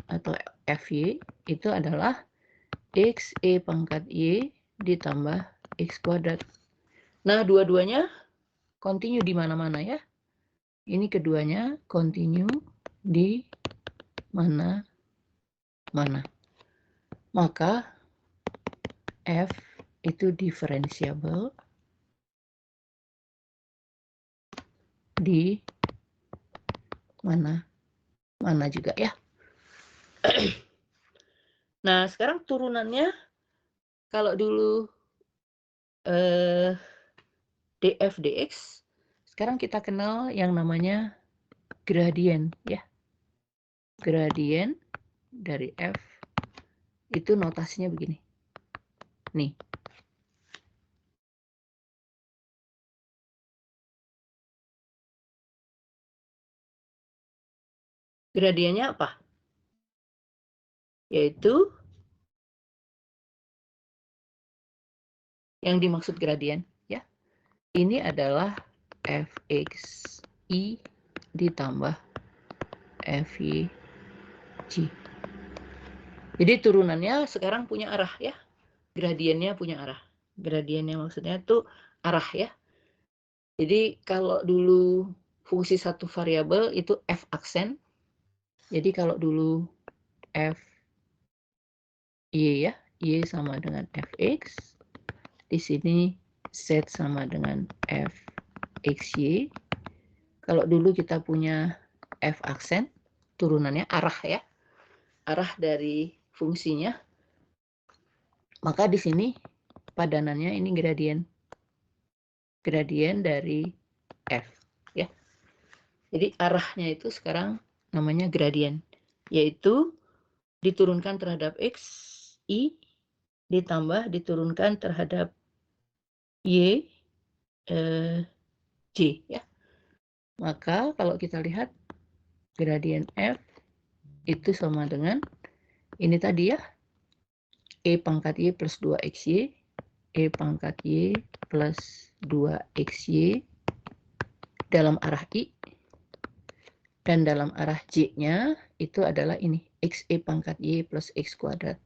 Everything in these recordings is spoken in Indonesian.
atau FY itu adalah X E pangkat Y ditambah X kuadrat. Nah, dua-duanya continue di mana-mana ya. Ini keduanya continue di mana-mana. Maka F itu diferensiabel di mana juga ya. Nah, sekarang turunannya kalau dulu df dx, sekarang kita kenal yang namanya gradien ya. Gradien dari F itu notasinya begini. Nih. Gradiennya apa? Yaitu yang dimaksud gradien ya. Ini adalah fxi ditambah fyg. Jadi turunannya sekarang punya arah ya. Gradiennya punya arah. Gradiennya maksudnya itu arah ya. Jadi kalau dulu fungsi satu variabel itu f aksen. Jadi kalau dulu f y ya, y sama dengan fx. Di sini z sama dengan fxy. Kalau dulu kita punya f aksen, turunannya arah ya. Arah dari fungsinya. Maka di sini padanannya ini gradien. Gradien dari f ya. Jadi arahnya itu sekarang namanya gradien, yaitu diturunkan terhadap x i ditambah diturunkan terhadap y j ya. Maka kalau kita lihat gradien f itu sama dengan ini tadi ya, e pangkat y plus 2xy, e pangkat y plus 2xy dalam arah i, dan dalam arah j-nya itu adalah ini, xe pangkat y plus x kuadrat.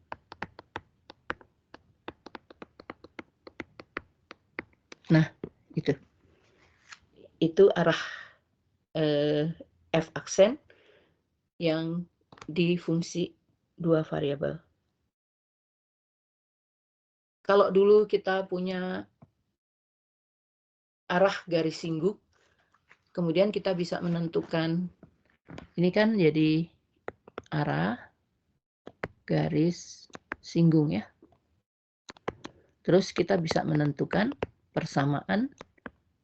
Nah, itu arah f aksen yang di fungsi dua variabel. Kalau dulu kita punya arah garis singgung, kemudian kita bisa menentukan, ini kan jadi arah garis singgung ya. Terus kita bisa menentukan persamaan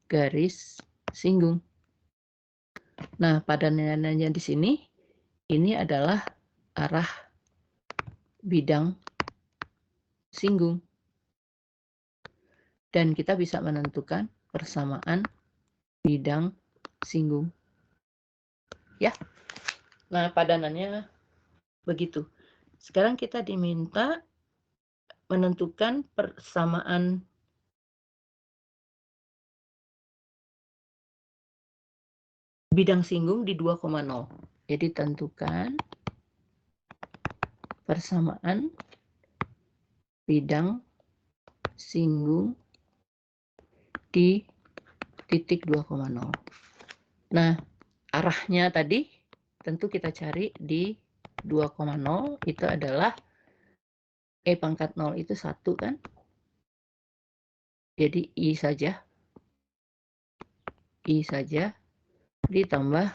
garis singgung. Nah, padanannya di sini, ini adalah arah bidang singgung. Dan kita bisa menentukan persamaan bidang singgung. Ya. Nah, padanannya begitu. Sekarang kita diminta menentukan persamaan bidang singgung di 2,0. Jadi tentukan persamaan bidang singgung di titik 2,0. Nah, arahnya tadi tentu kita cari di 2,0 itu adalah e pangkat 0 itu 1 kan. Jadi i saja ditambah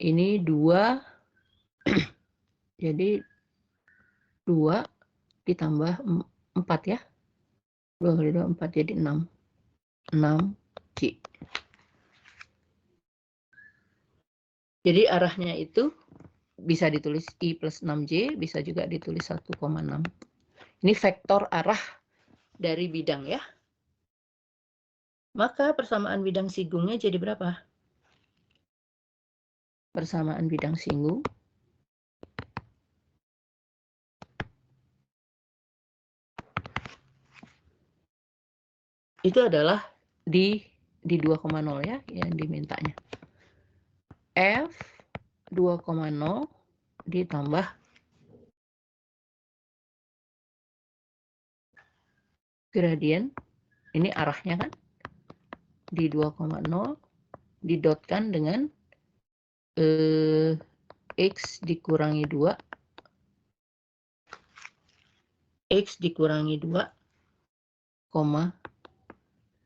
ini 2 jadi 2 ditambah 4 ya. 2 kali 2 4 jadi 6. 6J. Jadi arahnya itu bisa ditulis I plus 6J, bisa juga ditulis 1,6. Ini vektor arah dari bidang ya. Maka persamaan bidang singgungnya jadi berapa? Persamaan bidang singgung itu adalah di 2,0 ya yang dimintanya. F 2,0 ditambah gradien, ini arahnya kan, di 2,0 didotkan dengan X dikurangi 2, X dikurangi 2,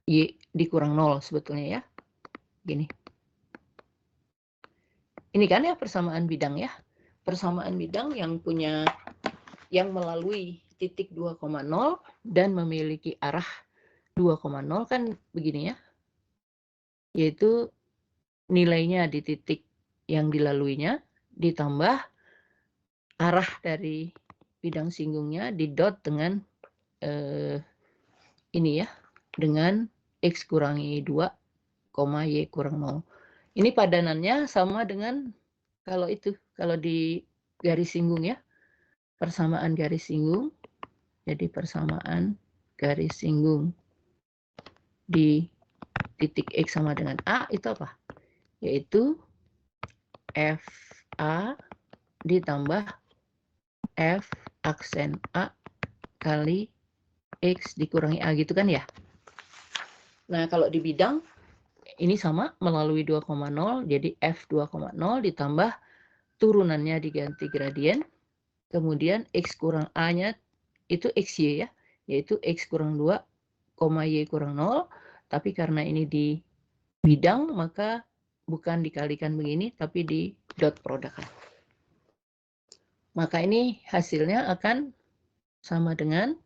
Y dikurang 0 sebetulnya ya. Gini. Ini kan ya persamaan bidang ya. Persamaan bidang yang melalui titik 2,0 dan memiliki arah 2,0 kan begini ya. Yaitu nilainya di titik yang dilaluinya ditambah arah dari bidang singgungnya didot dengan ini ya, dengan X kurangi 2, Y kurang 0. Ini padanannya sama dengan kalau di garis singgung ya, persamaan garis singgung. Jadi persamaan garis singgung di titik X sama dengan A itu apa? Yaitu FA ditambah F aksen A kali X dikurangi A gitu kan ya. Nah kalau di bidang ini sama melalui 2,0 jadi F 2,0 ditambah turunannya diganti gradien. Kemudian X kurang A-nya itu XY ya. Yaitu X kurang 2, Y kurang 0. Tapi karena ini di bidang maka bukan dikalikan begini tapi di dot produk. Maka ini hasilnya akan sama dengan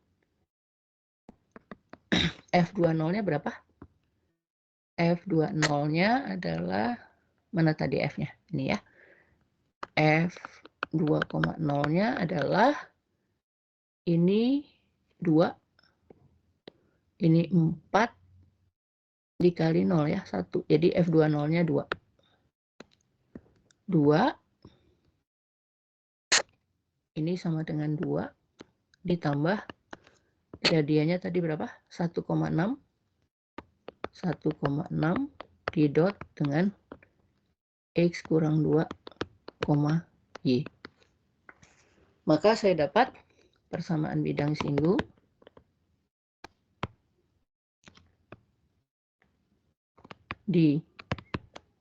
F20-nya berapa? F20-nya adalah, mana tadi F-nya? Ini ya. F2,0-nya adalah ini 2, ini 4 dikali 0 ya, 1. Jadi F20-nya 2. 2, ini sama dengan 2, ditambah gradiennya tadi berapa? 1,6. 1,6 didot dengan X kurang 2, Y. Maka saya dapat persamaan bidang singgung di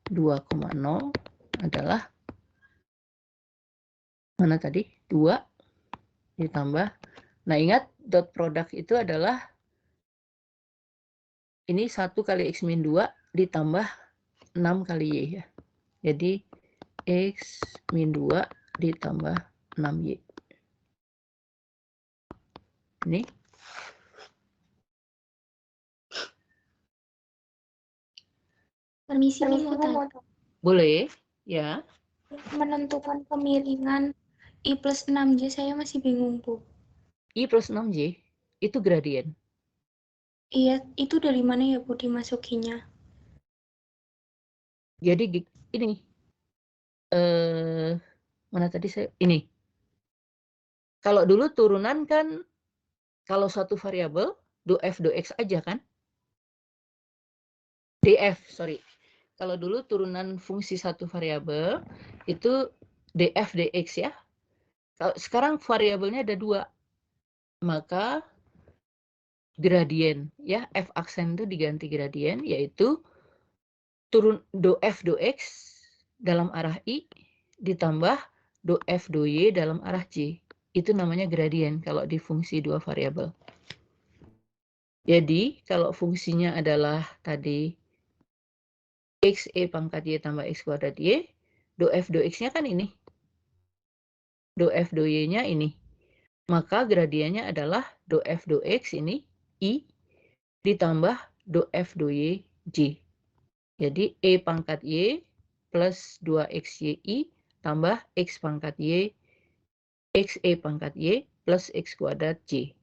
2,0 adalah mana tadi? 2 ditambah. Nah, ingat dot produk itu adalah ini 1 kali X min 2 ditambah 6 kali Y ya. Jadi X min 2 ditambah 6Y. Ini. Permisi, boleh, ya. Menentukan kemiringan I plus 6J saya masih bingung, Bu. I plus 6J itu gradien. Iya, itu dari mana ya, Bu, dimasukinya? Jadi ini. Mana tadi saya? Ini. Kalau dulu turunan kan, kalau satu variabel, do F, do X aja kan? DF, sorry. Kalau dulu turunan fungsi satu variabel, itu DF, DX ya. Kalau sekarang variabelnya ada 2. Maka gradien ya, F aksen itu diganti gradien, yaitu turun do F, do X dalam arah I, ditambah do F, do Y dalam arah J. Itu namanya gradien kalau di fungsi 2 variabel. Jadi, kalau fungsinya adalah tadi X E pangkat Y tambah X kuadrat Y, do F, do X-nya kan ini. Do F, do Y-nya ini. Maka gradiennya adalah do F, do X ini, I, ditambah do F, do Y, J. Jadi, E pangkat Y plus 2XYI tambah X pangkat Y, XE pangkat Y plus X kuadrat J.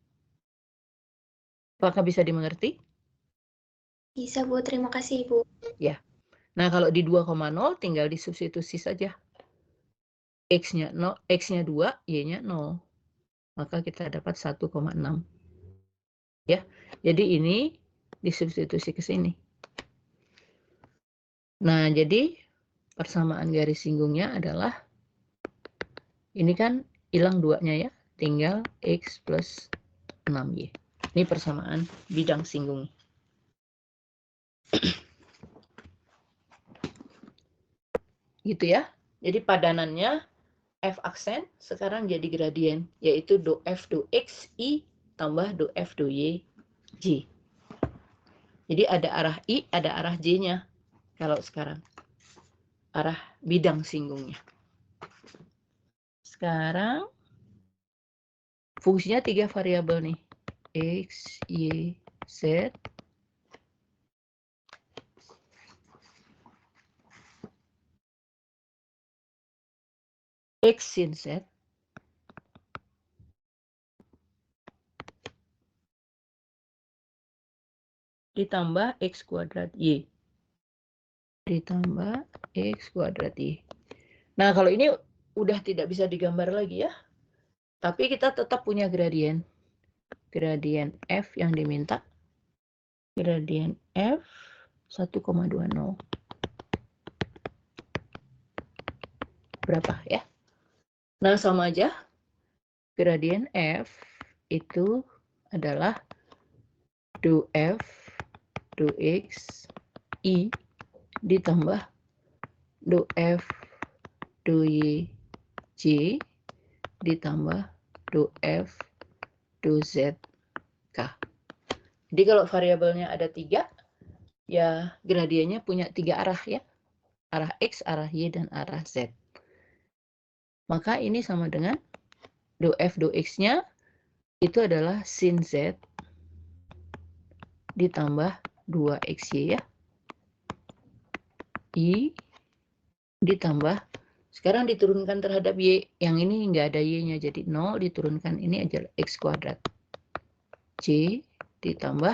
Apakah bisa dimengerti? Bisa, Bu. Terima kasih, Bu. Ya. Nah, kalau di 2,0 tinggal disubstitusi saja. X-nya 0, X-nya 2, Y-nya 0. Maka kita dapat 1,6. Ya. Jadi ini disubstitusi ke sini. Nah, jadi persamaan garis singgungnya adalah Ini kan hilang 2-nya ya, tinggal X plus 6Y. Ini persamaan bidang singgung. Gitu ya. Jadi padanannya F aksen sekarang jadi gradien, yaitu do F do X I tambah do F do Y J. Jadi ada arah I, ada arah J-nya. Kalau sekarang arah bidang singgungnya. Sekarang fungsinya 3 variabel nih. X, Y, Z. X sin Z ditambah X kuadrat Y. Ditambah X kuadrat Y. Nah, kalau ini udah tidak bisa digambar lagi ya. Tapi kita tetap punya gradien. Gradien F yang diminta. Gradien F 1,20. Berapa ya? Nah, sama aja. Gradien F itu adalah do F, do X, I ditambah do F, do Y, J ditambah do F, do Z, K. Jadi kalau variabelnya ada 3, ya gradiennya punya 3 arah ya. Arah X, arah Y, dan arah Z. Maka ini sama dengan do F, do X-nya itu adalah sin Z ditambah 2XY ya. I ditambah, sekarang diturunkan terhadap Y. Yang ini nggak ada Y-nya, jadi 0 diturunkan, ini aja X kuadrat. J ditambah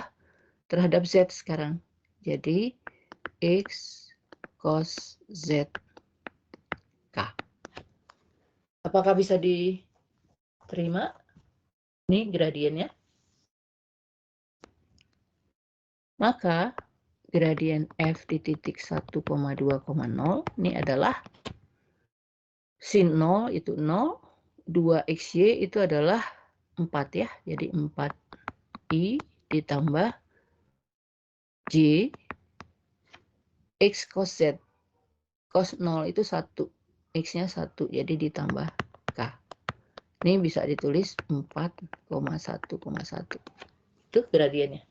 terhadap Z sekarang. Jadi X cos Z K. Apakah bisa diterima? Ini gradiennya. Maka gradien F di titik 1,2,0 ini adalah sin 0 itu 0, 2XY itu adalah 4 ya. Jadi 4I ditambah J X cos Z. Cos 0 itu 1. X-nya 1, jadi ditambah K. Ini bisa ditulis 4,1,1. Itu gradiennya.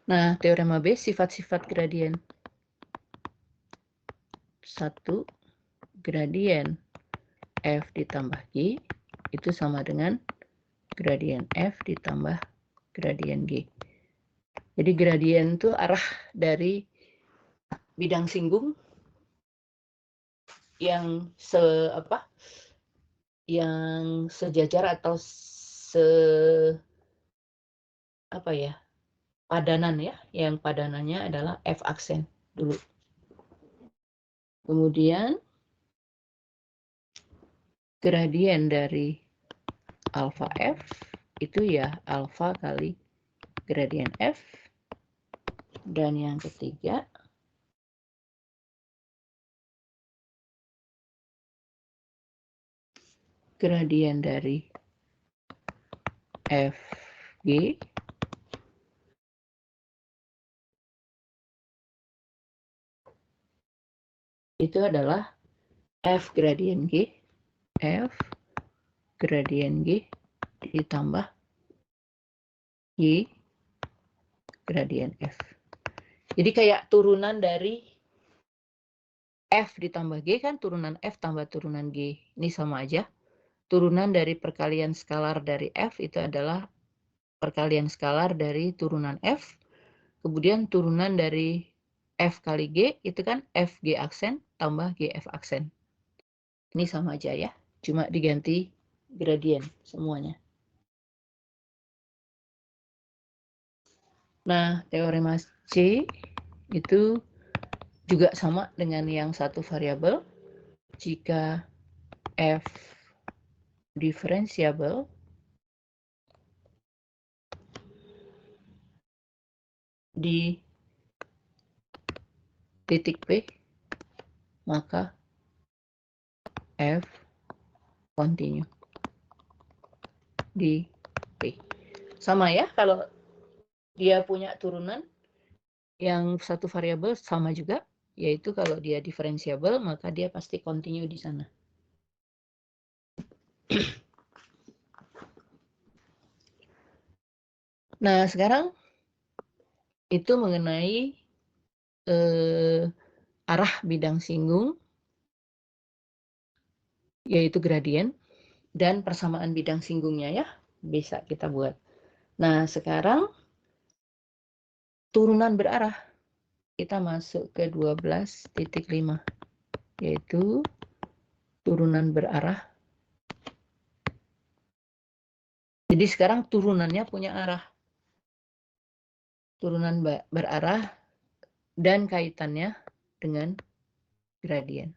Nah, teorema B, sifat-sifat gradien. 1, gradien F ditambah G itu sama dengan gradien F ditambah gradien G. Jadi gradien itu arah dari bidang singgung yang yang sejajar atau padanan ya, yang padanannya adalah F aksen dulu. Kemudian gradien dari alfa F itu ya alfa kali gradien F. Dan yang ketiga gradien dari FG itu adalah F gradien G, F gradien G ditambah Y gradien F. Jadi kayak turunan dari F ditambah G kan turunan F tambah turunan G. Ini sama aja. Turunan dari perkalian skalar dari F itu adalah perkalian skalar dari turunan F. Kemudian turunan dari F kali G itu kan FG aksen tambah GF aksen. Ini sama aja ya. Cuma diganti gradien semuanya. Nah, teorema C itu juga sama dengan yang satu variabel. Jika F diferensiabel, di titik P, maka F continue di P. Sama ya, kalau dia punya turunan yang satu variabel sama juga, yaitu kalau dia diferensiabel, maka dia pasti continue di sana. Nah, sekarang itu mengenai arah bidang singgung, yaitu gradien, dan persamaan bidang singgungnya ya, bisa kita buat. Nah, sekarang turunan berarah, kita masuk ke 12.5, yaitu turunan berarah. Jadi sekarang turunannya punya arah. Turunan berarah dan kaitannya dengan gradien.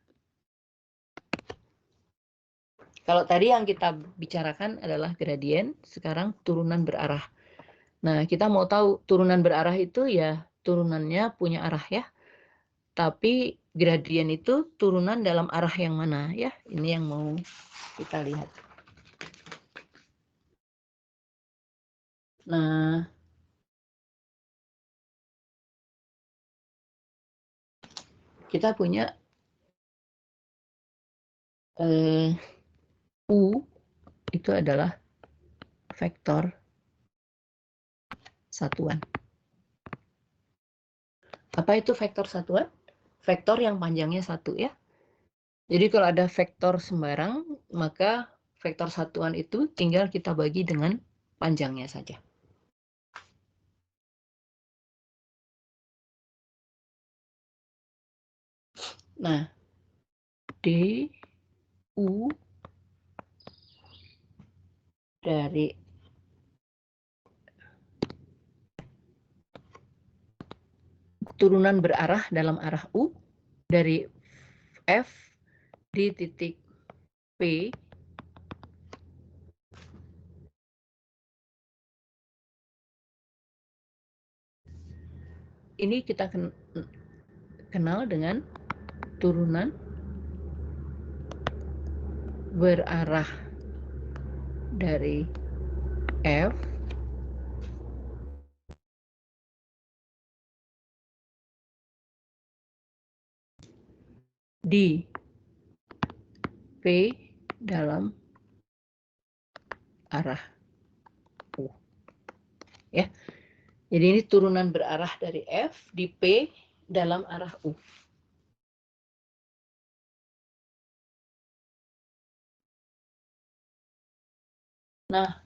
Kalau tadi yang kita bicarakan adalah gradien, sekarang turunan berarah. Nah, kita mau tahu turunan berarah itu ya turunannya punya arah ya. Tapi gradien itu turunan dalam arah yang mana ya? Ini yang mau kita lihat. Nah, kita punya U itu adalah vektor satuan. Apa itu vektor satuan? Vektor yang panjangnya 1 ya. Jadi kalau ada vektor sembarang, maka vektor satuan itu tinggal kita bagi dengan panjangnya saja. Nah, DU dari turunan berarah dalam arah U dari F di titik P ini kita kenal dengan turunan berarah dari F di P dalam arah U. Ya. Jadi ini turunan berarah dari F di P dalam arah U. Nah,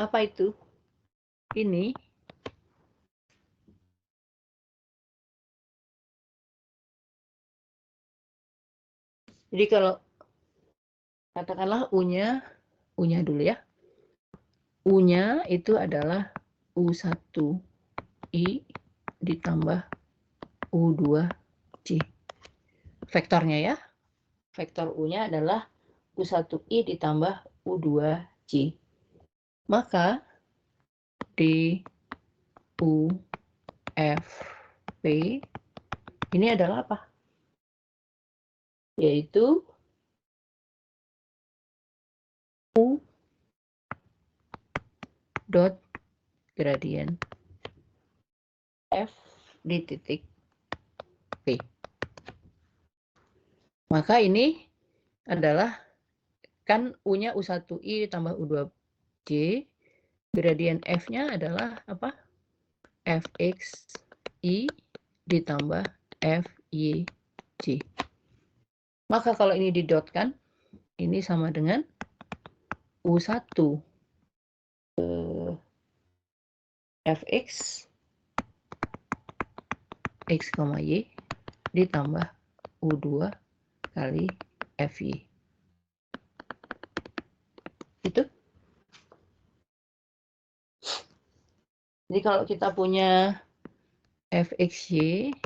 apa itu? Ini jadi kalau katakanlah U-nya dulu ya. U-nya itu adalah U1I ditambah U2C. Vektornya ya. Vektor U-nya adalah U1I ditambah U2C. Maka D U F P ini adalah apa? Yaitu U dot gradien F di titik P. Maka ini adalah kan U-nya U1I ditambah U2C, gradien F-nya adalah apa? Fxi ditambah Fyc. Maka kalau ini didotkan, ini sama dengan U1 Fx X, Y ditambah U2 kali Fy. Itu. Jadi kalau kita punya Fxy,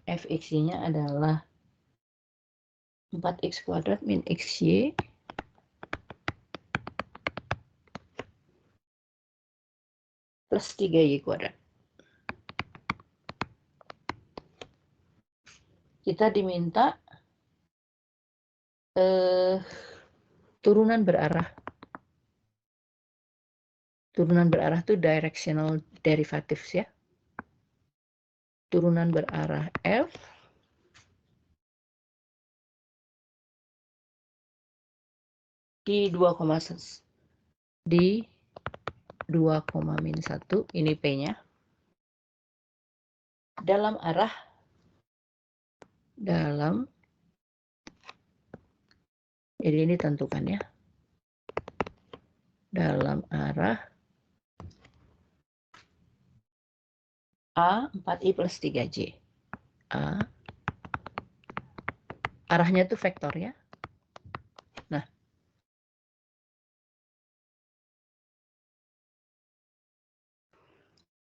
Fxy-nya adalah 4x kuadrat min xy plus 3Y kuadrat. Kita diminta turunan berarah. Turunan berarah itu directional derivatives ya. Turunan berarah F di 2,1 ini P-nya dalam arah jadi ini tentukan ya, dalam arah A 4I plus 3J. A arahnya itu vektor ya. Nah,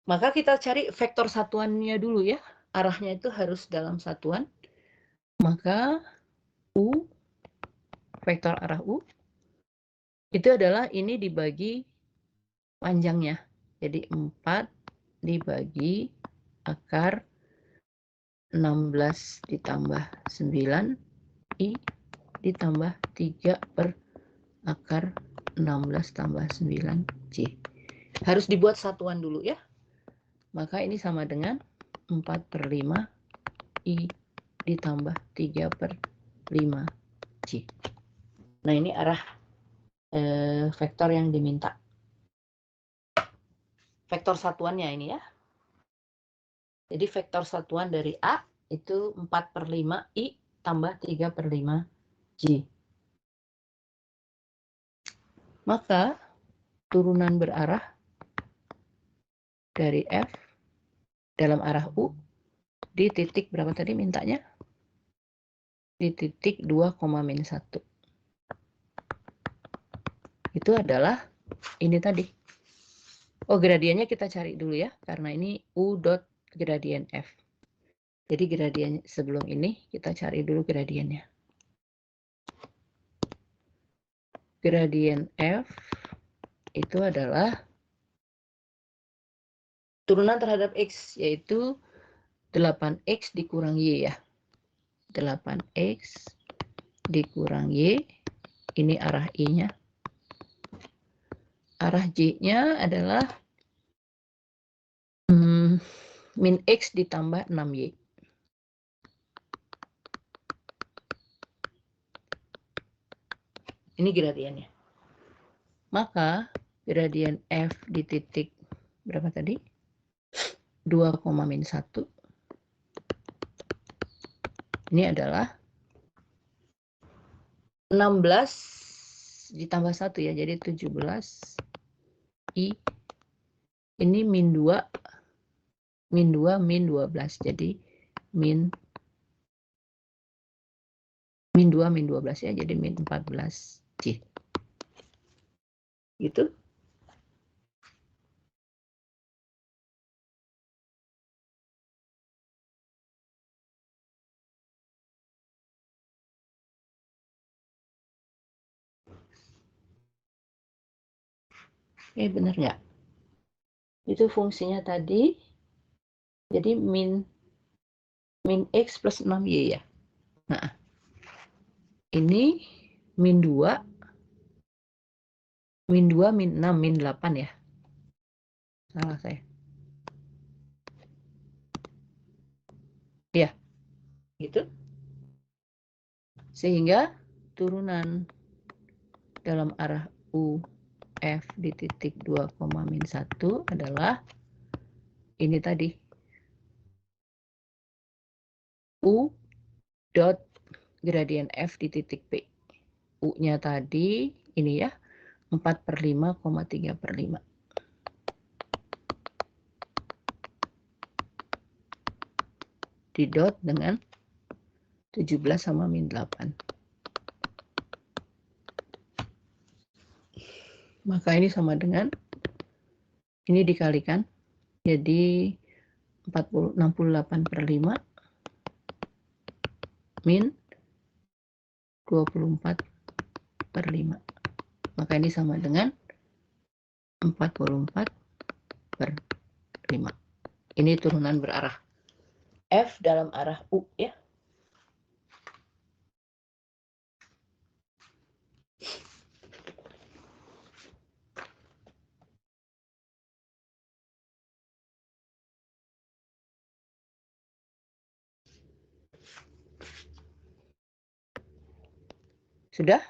maka kita cari vektor satuannya dulu ya. Arahnya itu harus dalam satuan. Maka U, vektor arah U, itu adalah ini dibagi panjangnya. Jadi 4 dibagi akar 16 ditambah 9 I ditambah 3 per akar 16 tambah 9 J. Harus dibuat satuan dulu ya. Maka ini sama dengan 4/5 I ditambah 3/5 J. Nah ini arah vektor yang diminta. Vektor satuannya ini ya. Jadi vektor satuan dari A itu 4/5 I tambah 3/5 J. Maka turunan berarah dari F dalam arah U di titik berapa tadi mintanya? Di titik 2,-1. Itu adalah ini tadi. Oh, gradiennya kita cari dulu ya, karena ini U dot gradien F. Jadi gradien sebelum ini kita cari dulu gradiennya. Gradien F itu adalah turunan terhadap X, yaitu 8X dikurang Y ya. 8X dikurang Y, ini arah I-nya. Arah J-nya adalah min X ditambah 6Y. Ini gradiennya. Maka gradien F di titik berapa tadi? 2,-1. Ini adalah 16 ditambah 1 ya, jadi 17 I. Ini min 2, min 12, jadi min 12 ya, jadi min 14 J. Gitu. Benar nggak? Itu fungsinya tadi, jadi min X plus 6Y ya. Nah, ini min 2, min 6, min 8 ya. Salah saya. Ya, gitu. Sehingga turunan dalam arah U F di titik 2,-1 adalah ini tadi. U dot gradien F di titik P. U-nya tadi ini ya, 4/5, 3/5. Di dot dengan 17 sama min 8. Maka ini sama dengan, ini dikalikan, jadi 68/5 min 24/5. Maka ini sama dengan 44 per 5. Ini turunan berarah. F dalam arah U ya. Sudah?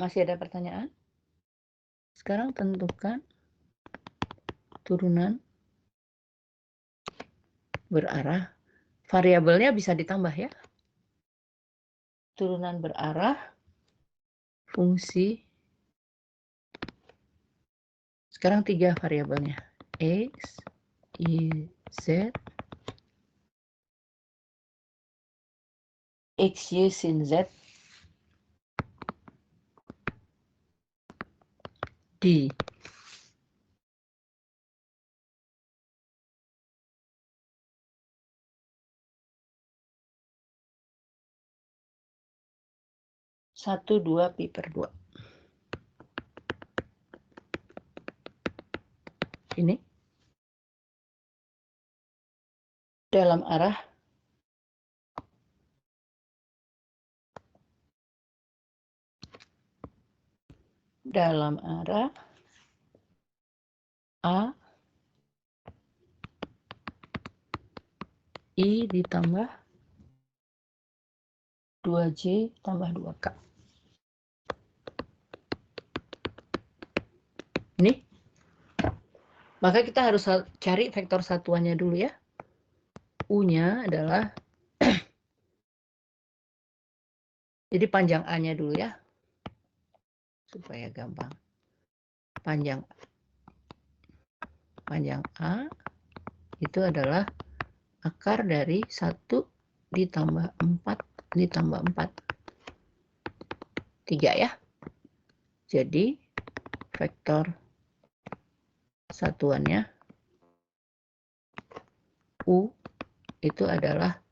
Masih ada pertanyaan? Sekarang tentukan turunan berarah. Variabelnya bisa ditambah ya. Turunan berarah fungsi. Sekarang 3 variabelnya. X, Y, Z. X, Y, sin Z. D. Satu, 2, pi per 2. Ini. Dalam arah A, I ditambah 2J tambah 2K. Ini. Maka kita harus cari vektor satuannya dulu ya. U-nya adalah, jadi panjang A-nya dulu ya. Supaya gampang. Panjang A itu adalah akar dari 1 ditambah 4 ditambah 4. 3 ya. Jadi vektor satuannya U itu adalah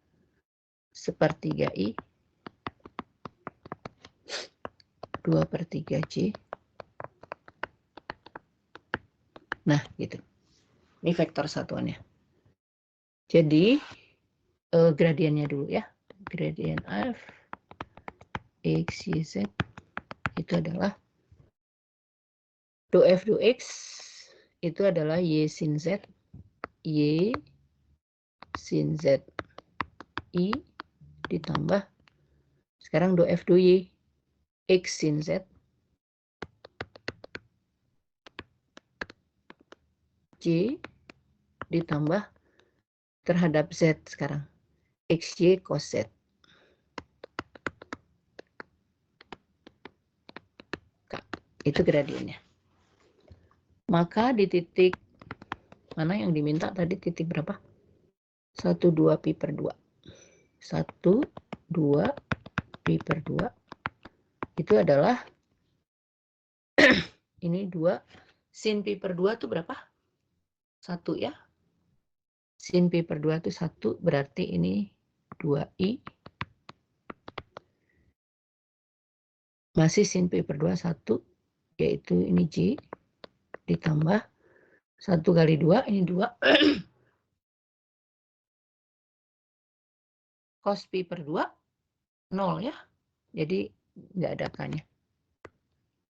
1/3 I 2/3 J. Nah, gitu. Ini vektor satuannya. Jadi, gradiennya dulu ya. Gradien F, X, Y, Z itu adalah do F do X itu adalah Y sin Z. Y sin Z I ditambah, sekarang do F do Y, X sin Z J ditambah terhadap Z sekarang, XY cos Z. Itu gradiennya. Maka di titik mana yang diminta tadi, titik berapa? 1, 2 pi per 2. 1, 2 pi per 2 itu adalah ini 2 sin pi per 2 itu berapa? 1 ya. Sin pi per 2 itu 1, berarti ini 2i. Masih sin pi per 2 1, yaitu ini J ditambah 1 kali 2, ini 2 cos pi per 2 0 ya. Jadi nggak ada K-nya.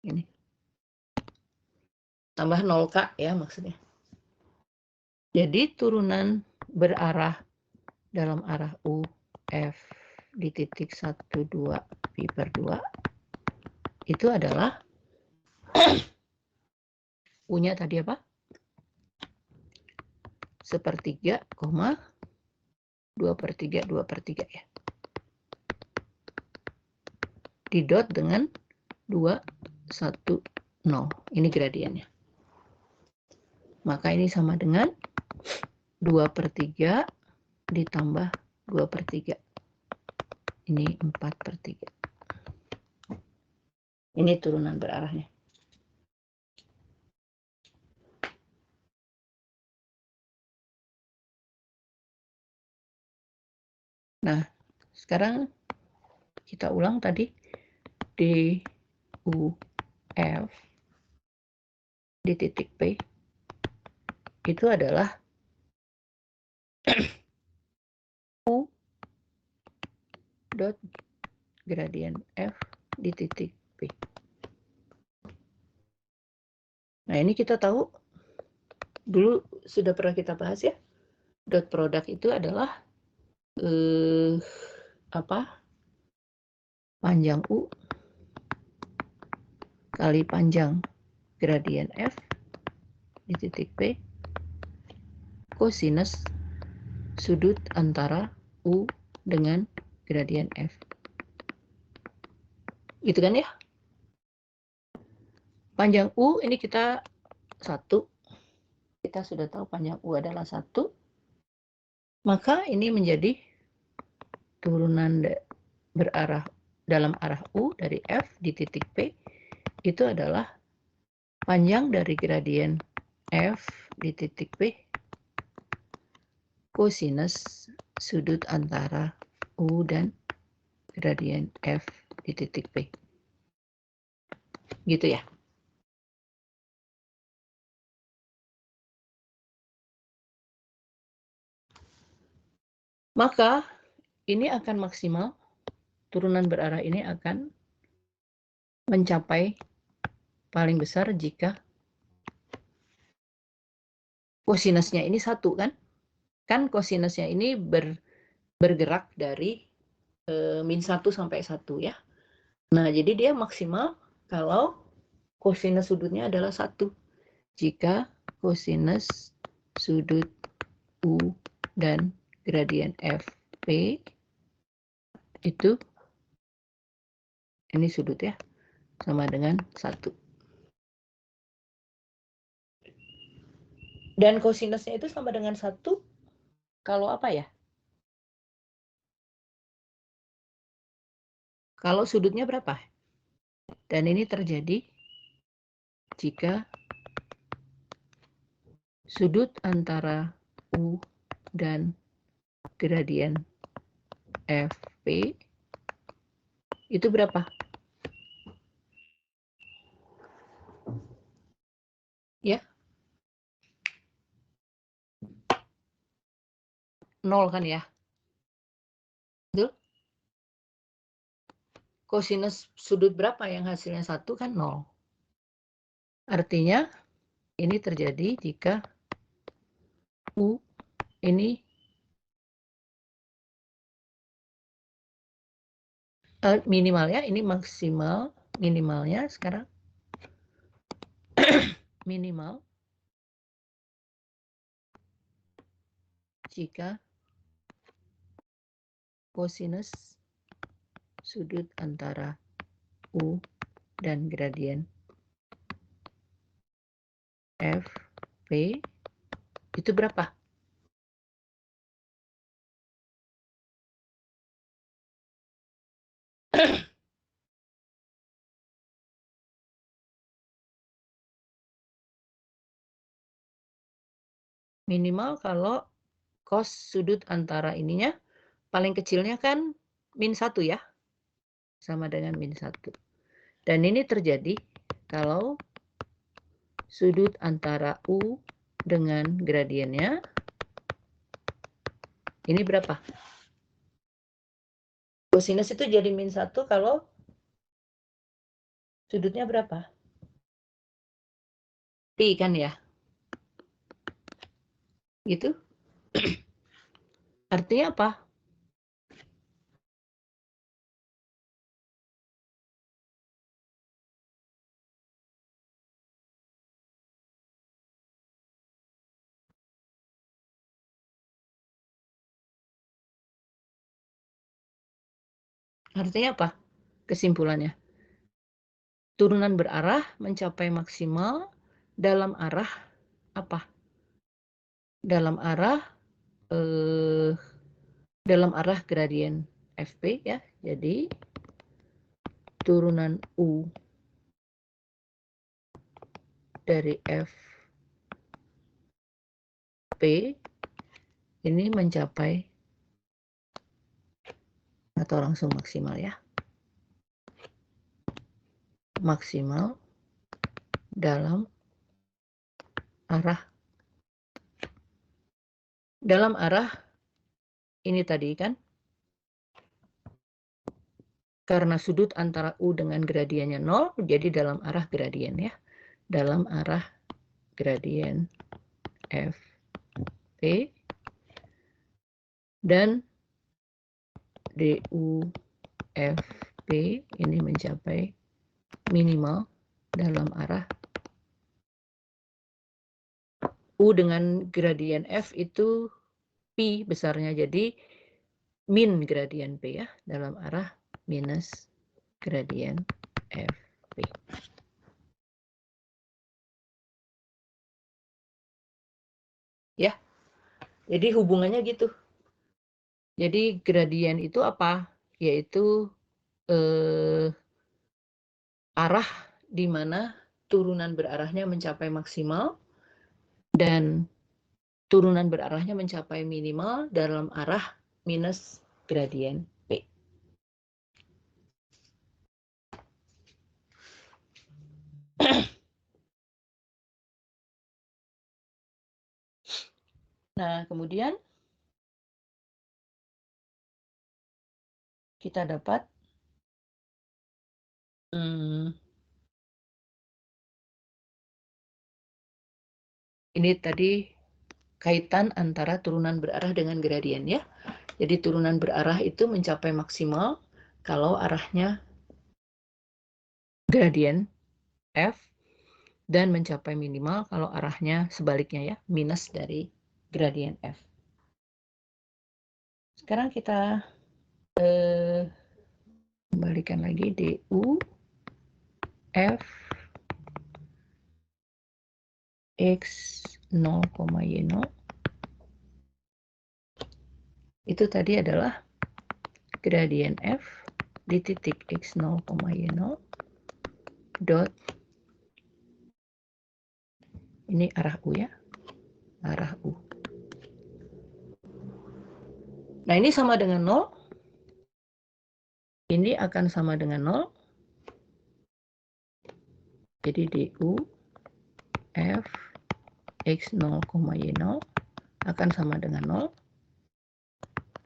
Ini. Tambah 0K ya maksudnya. Jadi turunan berarah dalam arah U, F di titik 1, 2 pi per 2 itu adalah U-nya tadi apa? 1/3, 2/3, 2/3 ya. Didot dengan 2, 1, 0. Ini gradiennya. Maka ini sama dengan 2/3 ditambah 2/3. Ini 4/3. Ini turunan berarahnya. Nah, sekarang kita ulang tadi D, U, F di titik P itu adalah U dot gradien F di titik P. Nah, ini kita tahu, dulu sudah pernah kita bahas ya, dot product itu adalah panjang U kali panjang gradien F di titik P kosinus sudut antara U dengan gradien F. Gitu kan ya? Panjang U ini kita 1. Kita sudah tahu panjang U adalah 1. Maka ini menjadi turunan berarah dalam arah U dari F di titik P itu adalah panjang dari gradien F di titik P kosinus sudut antara U dan gradien F di titik P. Gitu ya. Maka ini akan maksimal, turunan berarah ini akan mencapai paling besar jika kosinusnya ini 1 kan? Kan kosinusnya ini bergerak dari min 1 sampai 1 ya. Nah, jadi dia maksimal kalau kosinus sudutnya adalah 1. Jika kosinus sudut U dan gradien FP itu, ini sudut ya, sama dengan 1. Dan kosinusnya itu sama dengan 1 kalau apa ya? Kalau sudutnya berapa? Dan ini terjadi jika sudut antara U dan gradien FP itu berapa? Ya. 0 kan ya? Betul? Kosinus sudut berapa yang hasilnya 1 kan 0. Artinya ini terjadi jika U ini minimal ya, ini maksimal, minimalnya sekarang minimal jika kosinus sudut antara U dan gradien FP itu berapa? Minimal kalau cos sudut antara ininya paling kecilnya kan min 1 ya. Sama dengan min 1. Dan ini terjadi kalau sudut antara U dengan gradiennya ini berapa? Kosinus itu jadi min 1 kalau sudutnya berapa? Pi kan ya? Gitu. Artinya apa? Artinya apa? Kesimpulannya. Turunan berarah mencapai maksimal dalam arah apa? Dalam arah gradien FP ya. Jadi turunan U dari FP ini mencapai atau langsung maksimal ya. Maksimal dalam arah dalam arah ini tadi kan, karena sudut antara U dengan gradiennya 0, jadi dalam arah gradien ya. Dalam arah gradien F, P, dan DU, F, P ini mencapai minimal dalam arah U dengan gradien F itu P besarnya, jadi min gradien P ya, dalam arah minus gradien FP. Ya, jadi hubungannya gitu. Jadi gradien itu apa? Yaitu arah di mana turunan berarahnya mencapai maksimal dan turunan berarahnya mencapai minimal dalam arah minus gradien P. Nah, kemudian kita dapat ini tadi kaitan antara turunan berarah dengan gradien ya. Jadi turunan berarah itu mencapai maksimal kalau arahnya gradien F dan mencapai minimal kalau arahnya sebaliknya ya, minus dari gradien F. Sekarang kita kembalikan lagi DU F X 0,Y0 itu tadi adalah gradien F di titik X 0,Y0 dot ini arah U ya, arah U. Nah, ini sama dengan 0. Ini akan sama dengan 0. Jadi DU F X 0,Y0 akan sama dengan 0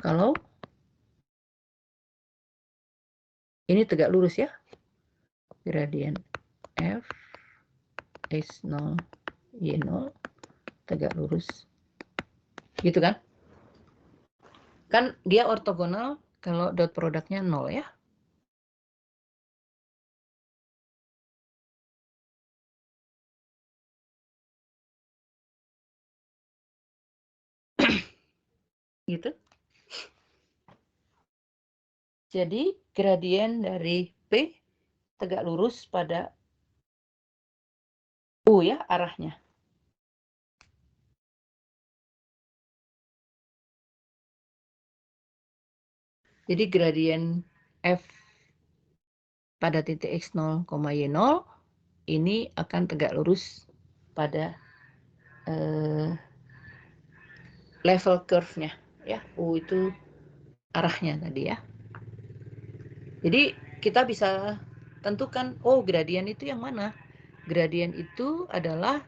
kalau ini tegak lurus ya. Gradien F X 0 Y0 tegak lurus. Gitu kan? Kan dia ortogonal kalau dot produknya 0 ya. Gitu. Jadi gradien dari P tegak lurus pada U ya arahnya. Jadi gradien F pada titik X 0,Y0 ini akan tegak lurus pada level curve-nya ya. U itu arahnya tadi ya. Jadi kita bisa tentukan, oh gradien itu yang mana? Gradien itu adalah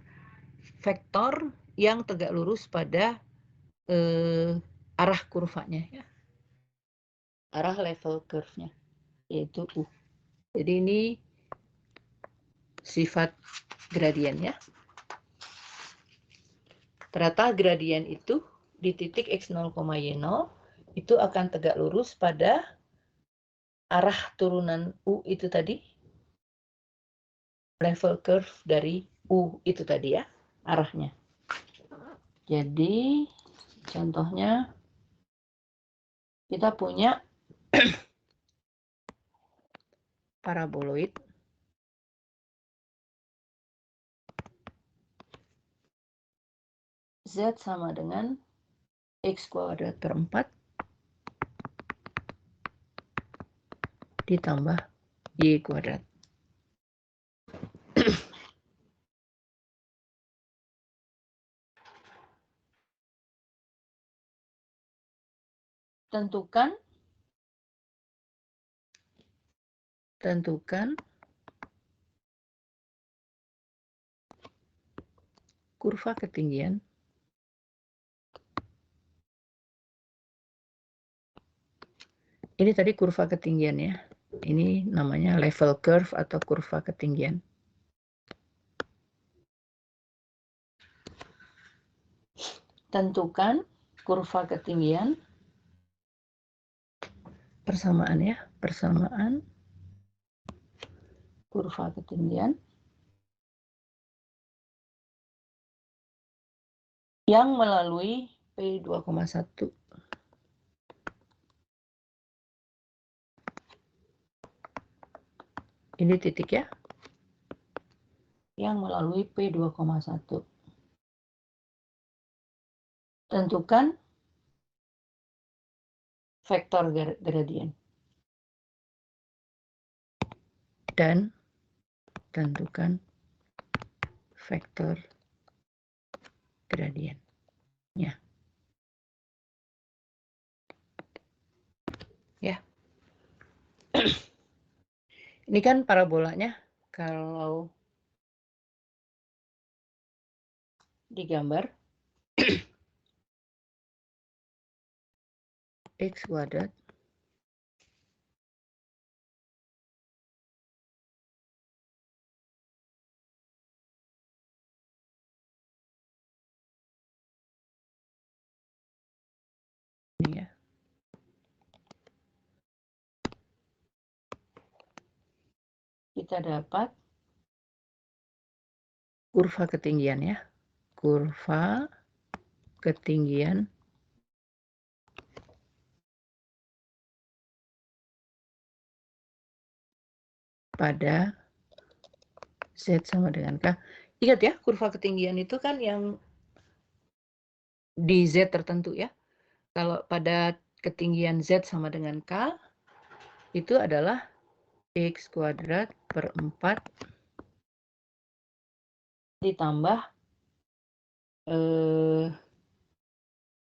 vektor yang tegak lurus pada arah kurvanya ya. Arah level curve-nya yaitu U. Jadi ini sifat gradien ya. Ternyata gradien itu di titik X 0,Y0 itu akan tegak lurus pada arah turunan U itu tadi. Level curve dari U itu tadi ya, arahnya. Jadi contohnya kita punya paraboloid Z sama dengan X kuadrat per 4 ditambah Y kuadrat. Tentukan kurva ketinggian Ini tadi kurva ketinggian ya. Ini namanya level curve atau kurva ketinggian. Tentukan kurva ketinggian. Persamaan ya, persamaan kurva ketinggian yang melalui P2,1. Ini titik ya, yang melalui P2,1. Tentukan vektor gradien. Dan tentukan vektor gradiennya. Ya. Ini kan parabolanya kalau digambar X kuadrat ini ya. Kita dapat kurva ketinggian ya. Kurva ketinggian pada Z sama dengan K. Ingat ya, kurva ketinggian itu kan yang di Z tertentu ya. Kalau pada ketinggian Z sama dengan K, itu adalah X kuadrat per 4 ditambah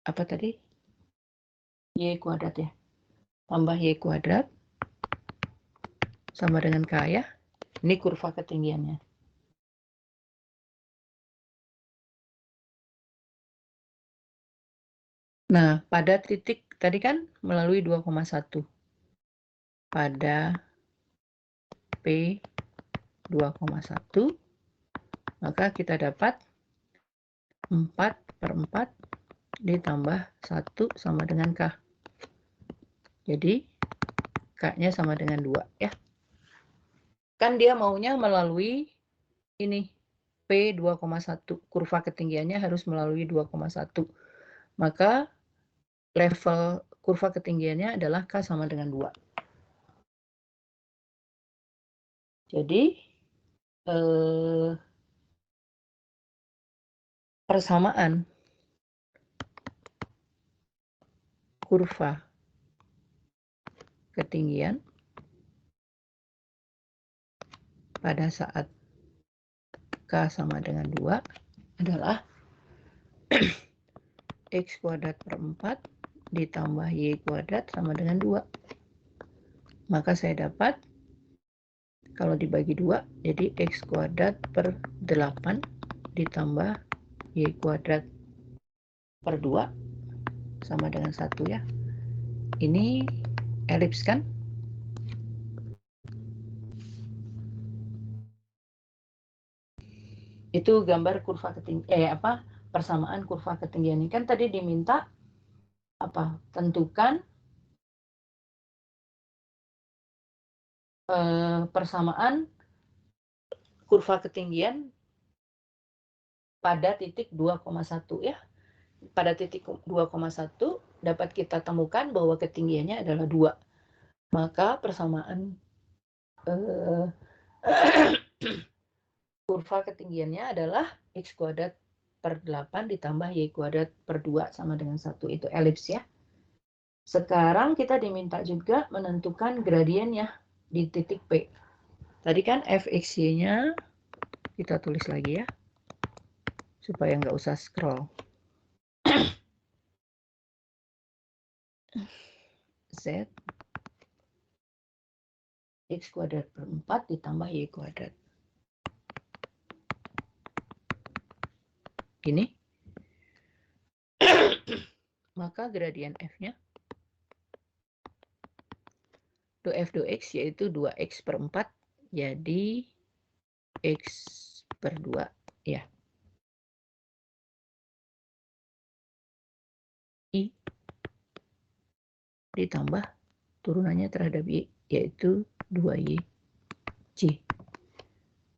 apa tadi? Y kuadrat ya. Tambah Y kuadrat sama dengan K ya. Ini kurva ketinggiannya. Nah, pada titik tadi kan melalui 2,1. Pada P 2,1, maka kita dapat 4 per 4 ditambah 1 sama dengan K. Jadi, K-nya sama dengan 2 ya. Kan dia maunya melalui ini, P 2,1. Kurva ketinggiannya harus melalui 2,1. Maka level kurva ketinggiannya adalah K sama dengan 2. Jadi, persamaan kurva ketinggian pada saat K sama dengan 2 adalah X kuadrat per 4 ditambah Y kuadrat sama dengan 2. Maka saya dapat, kalau dibagi 2, jadi X kuadrat per 8 ditambah Y kuadrat per 2 sama dengan 1 ya. Ini elips kan? Itu gambar kurva ketinggian, persamaan kurva ketinggian ini kan tadi diminta apa? Tentukan persamaan kurva ketinggian pada titik 2,1 ya. Pada titik 2,1 dapat kita temukan bahwa ketinggiannya adalah 2. Maka persamaan kurva ketinggiannya adalah X kuadrat per 8 ditambah Y kuadrat per 2 sama dengan 1. Itu elips ya. Sekarang kita diminta juga menentukan gradiennya di titik P. Tadi kan Fxy-nya kita tulis lagi ya, supaya nggak usah scroll. Z X kuadrat per 4 ditambah Y kuadrat. Gini. Maka gradien F-nya F 2X yaitu 2X per 4, jadi X per 2 ya. I ditambah turunannya terhadap Y yaitu 2Y C.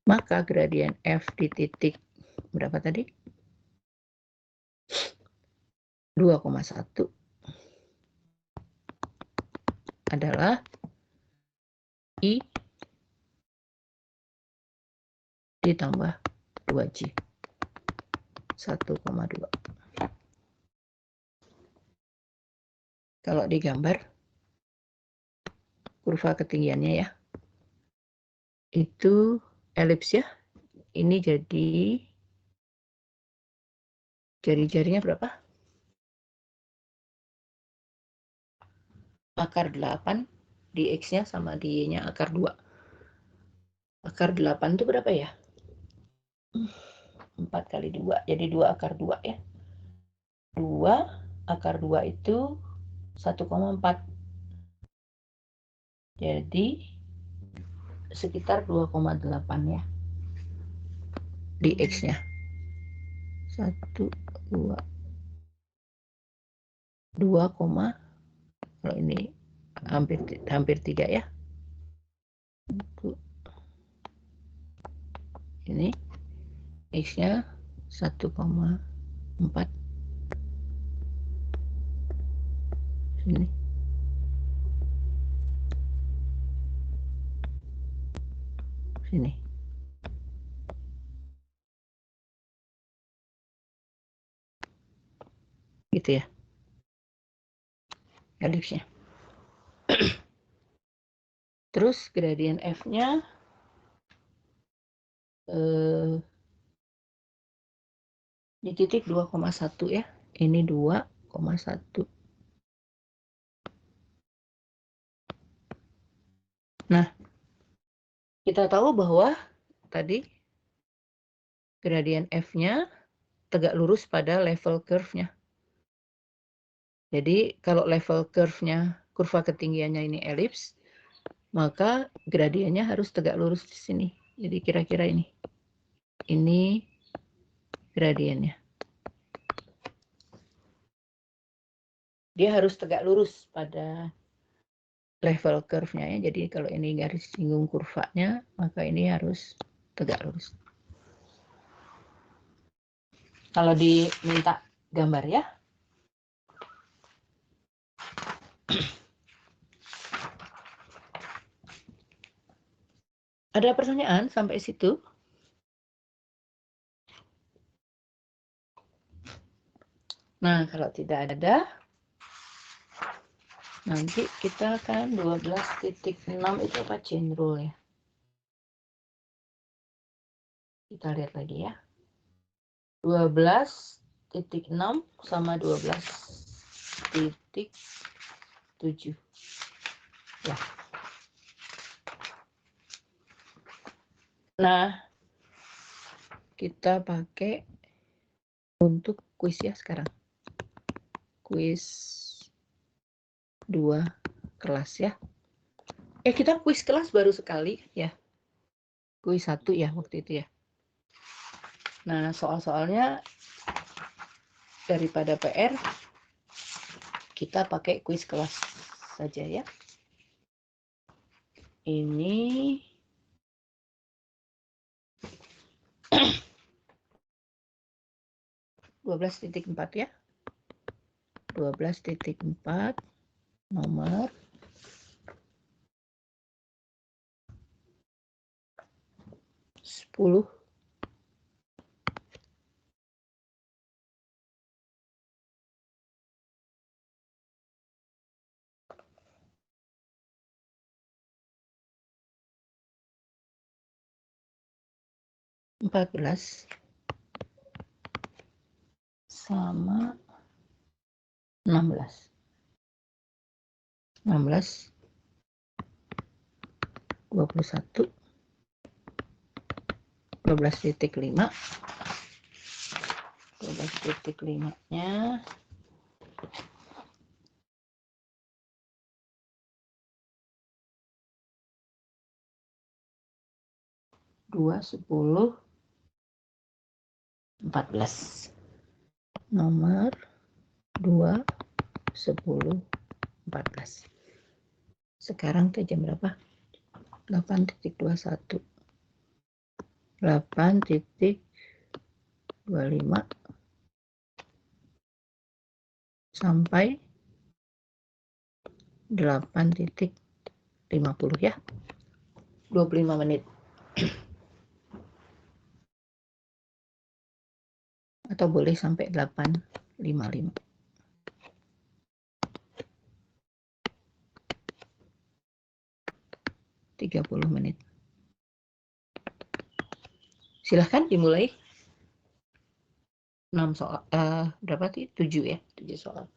Maka gradien F di titik berapa tadi? 2,1 adalah I ditambah 2J 1,2. Kalau digambar kurva ketinggiannya ya, itu elips ya. Ini jadi jari-jarinya berapa? Akar 8 di X-nya sama di Y-nya akar 2. Akar 8 itu berapa ya? 4 kali 2, jadi 2 akar 2 ya. 2 akar 2 itu 1,4. Jadi sekitar 2,8 ya di X-nya. 1, 2, 2, kalau ini hampir 3 ya. Ini X-nya 1,4. Sini. Sini. Gitu ya. Elipsnya. Terus gradien F-nya di titik 2,1 ya. Ini 2,1. Nah, kita tahu bahwa tadi gradien F-nya tegak lurus pada level curve-nya. Jadi kalau level curve-nya, kurva ketinggiannya ini elips, maka gradiennya harus tegak lurus di sini. Jadi kira-kira ini. Ini gradiennya. Dia harus tegak lurus pada level curve-nya ya. Jadi kalau ini garis singgung kurvanya, maka ini harus tegak lurus. Kalau diminta gambar ya. Ada pertanyaan sampai situ? Nah, kalau tidak ada, nanti kita akan 12.6 itu apa chain rule ya. Kita lihat lagi ya. 12.6 sama 12.7 ya. Nah, kita pakai untuk kuis ya sekarang. Kuis 2 kelas ya. Kita kuis kelas baru sekali ya. Kuis 1 ya waktu itu ya. Nah, soal-soalnya daripada PR kita pakai kuis kelas saja ya. Ini 12.4 ya. 12.4 nomor 10. Empat belas sama 16. 16 21 12.5. 12.5-nya 2, 10, 14. Nomor 2, 10, 14. Sekarang tuh jam berapa? 8.21. 8.25 sampai 8.50 ya. 25 menit. Atau boleh sampai 8.55. menit. Silahkan dimulai. 6 soal. Berapa sih? 7 ya. 7 soal.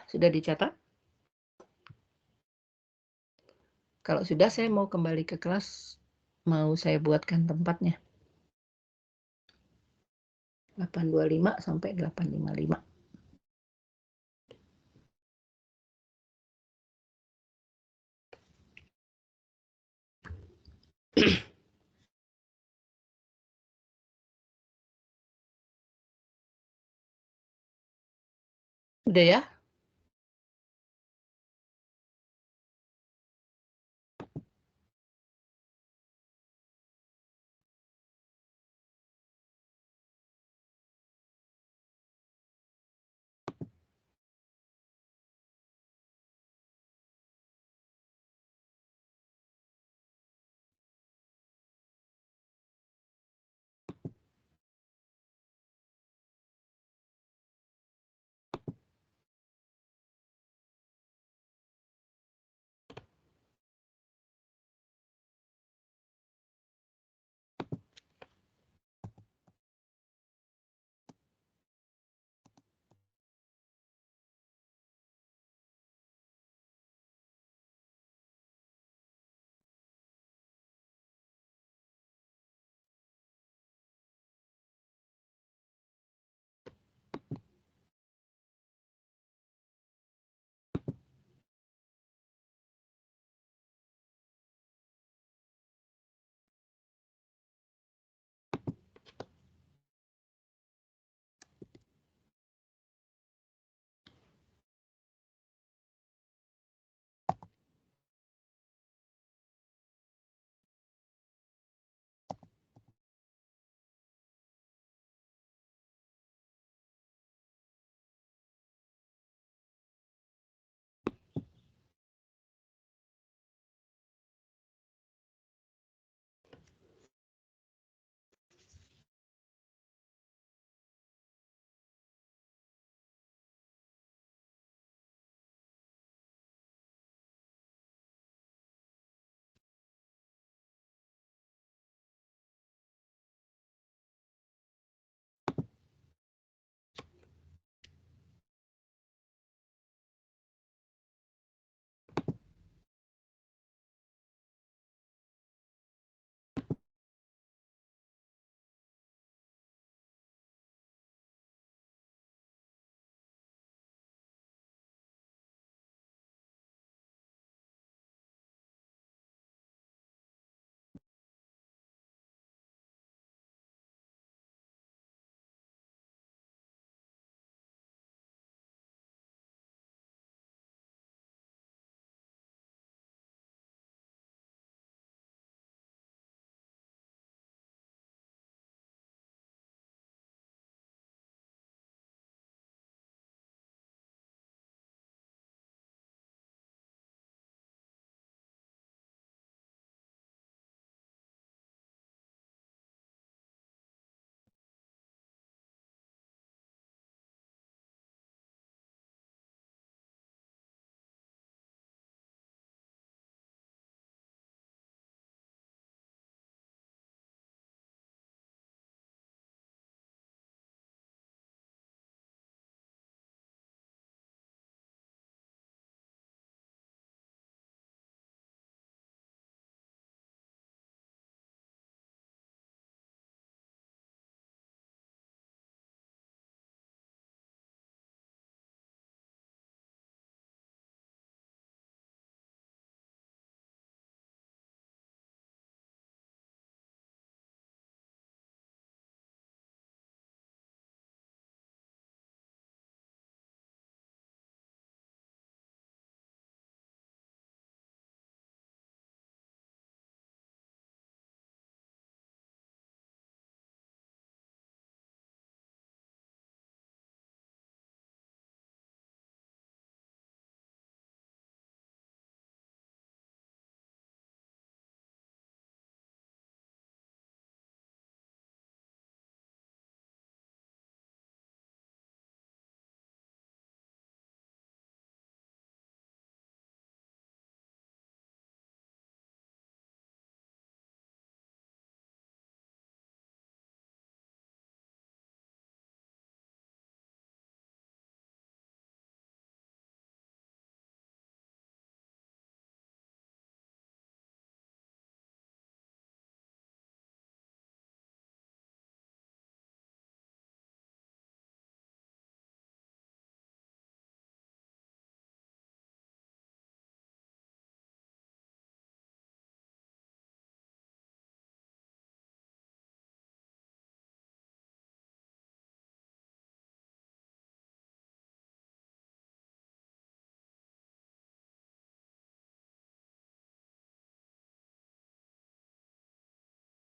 Sudah dicatat? Kalau sudah, saya mau kembali ke kelas. Mau saya buatkan tempatnya. 8.25 sampai 8.55. Udah ya?